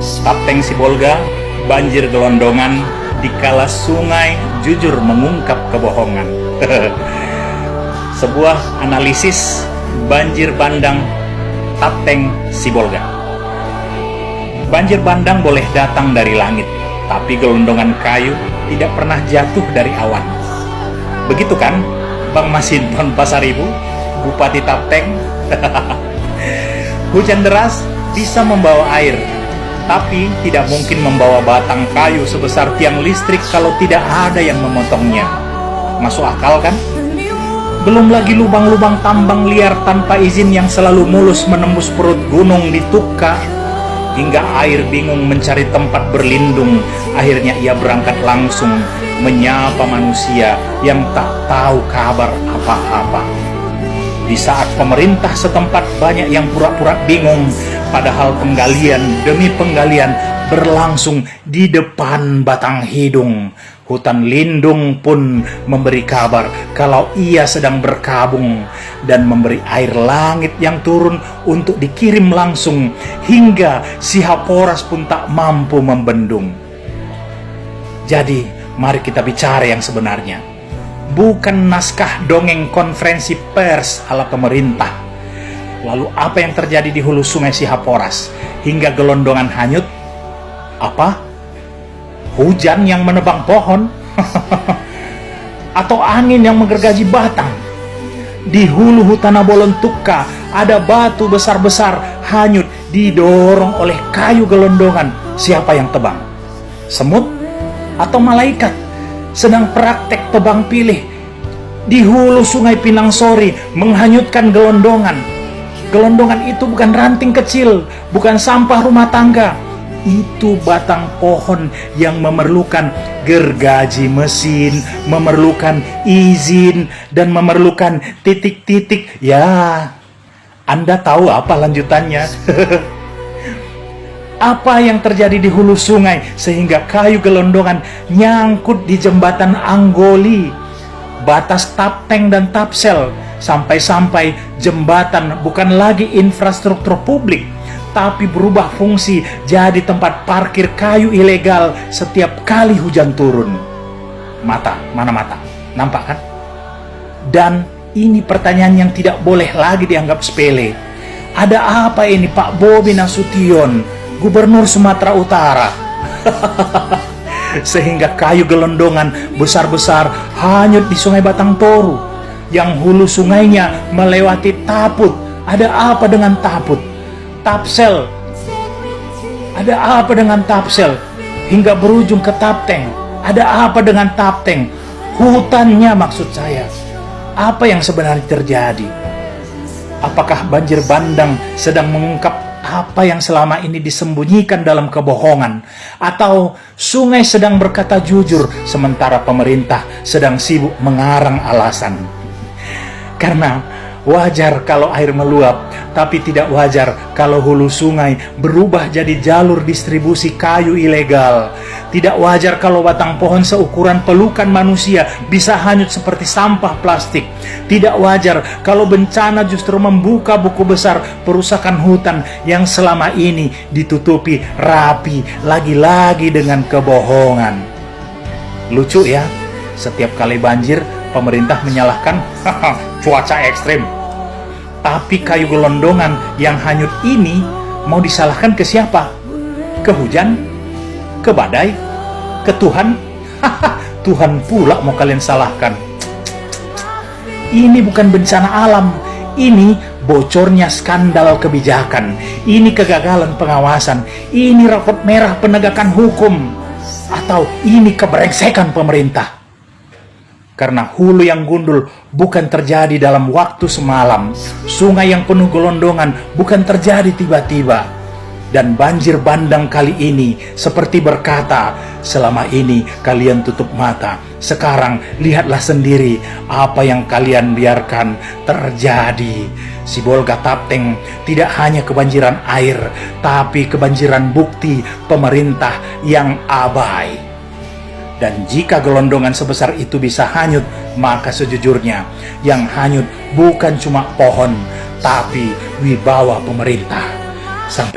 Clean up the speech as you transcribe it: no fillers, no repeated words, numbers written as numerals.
Tapteng Sibolga, banjir gelondongan dikala sungai jujur mengungkap kebohongan. Sebuah analisis banjir bandang Tapteng Sibolga. Banjir bandang boleh datang dari langit, tapi gelondongan kayu tidak pernah jatuh dari awan. Begitu kan, Bang Masinton Pasaribu, Bupati Tapteng? Hujan deras bisa membawa air, tapi tidak mungkin membawa batang kayu sebesar tiang listrik kalau tidak ada yang memotongnya. Masuk akal kan? Belum lagi lubang-lubang tambang liar tanpa izin yang selalu mulus menembus perut gunung di Tukka, hingga air bingung mencari tempat berlindung. Akhirnya ia berangkat langsung menyapa manusia yang tak tahu kabar apa-apa. Di saat pemerintah setempat banyak yang pura-pura bingung, padahal penggalian demi penggalian berlangsung di depan batang hidung. Hutan lindung pun memberi kabar kalau ia sedang berkabung dan memberi air langit yang turun untuk dikirim langsung, hingga si Haporas pun tak mampu membendung. Jadi, mari kita bicara yang sebenarnya. Bukan naskah dongeng konferensi pers ala pemerintah. Lalu apa yang terjadi di hulu sungai Sihaporas hingga gelondongan hanyut? Apa? Hujan yang menebang pohon? Atau angin yang menggergaji batang? Di hulu hutan Abolon Tukka ada batu besar-besar hanyut didorong oleh kayu gelondongan. Siapa yang tebang? Semut atau malaikat sedang praktek tebang pilih? Di hulu sungai Pinangsori menghanyutkan gelondongan. Gelondongan itu bukan ranting kecil, bukan sampah rumah tangga. Itu batang pohon yang memerlukan gergaji mesin, memerlukan izin, dan memerlukan titik-titik. Ya, Anda tahu apa lanjutannya? Apa yang terjadi di hulu sungai sehingga kayu gelondongan nyangkut di jembatan Anggoli, batas Tapteng dan Tapsel, sampai-sampai jembatan bukan lagi infrastruktur publik, tapi berubah fungsi jadi tempat parkir kayu ilegal setiap kali hujan turun. Mana mata? Nampak kan? Dan ini pertanyaan yang tidak boleh lagi dianggap sepele. Ada apa ini Pak Bobi Nasution, Gubernur Sumatera Utara? Sehingga kayu gelondongan besar-besar hanyut di Sungai Batang Toru, yang hulu sungainya melewati Taput. Ada apa dengan Taput? Tapsel, ada apa dengan Tapsel? Hingga berujung ke Tapteng, ada apa dengan Tapteng? Hutannya maksud saya. Apa yang sebenarnya terjadi? Apakah banjir bandang sedang mengungkap apa yang selama ini disembunyikan dalam kebohongan? Atau sungai sedang berkata jujur sementara pemerintah sedang sibuk mengarang alasan? Karena wajar kalau air meluap, tapi tidak wajar kalau hulu sungai berubah jadi jalur distribusi kayu ilegal. Tidak wajar kalau batang pohon seukuran pelukan manusia bisa hanyut seperti sampah plastik. Tidak wajar kalau bencana justru membuka buku besar perusakan hutan yang selama ini ditutupi rapi lagi-lagi dengan kebohongan. Lucu ya, setiap kali banjir pemerintah menyalahkan cuaca ekstrim. Tapi kayu gelondongan yang hanyut ini mau disalahkan ke siapa? Ke hujan? Ke badai? Ke Tuhan? Tuhan pula mau kalian salahkan. Ini bukan bencana alam. Ini bocornya skandal kebijakan. Ini kegagalan pengawasan. Ini rapot merah penegakan hukum. Atau ini kebrengsekan pemerintah. Karena hulu yang gundul bukan terjadi dalam waktu semalam. Sungai yang penuh gelondongan bukan terjadi tiba-tiba. Dan banjir bandang kali ini seperti berkata, selama ini kalian tutup mata. Sekarang lihatlah sendiri apa yang kalian biarkan terjadi. Sibolga Tapteng tidak hanya kebanjiran air, tapi kebanjiran bukti pemerintah yang abai. Dan jika gelondongan sebesar itu bisa hanyut, maka sejujurnya yang hanyut bukan cuma pohon, tapi wibawa pemerintah. Sampai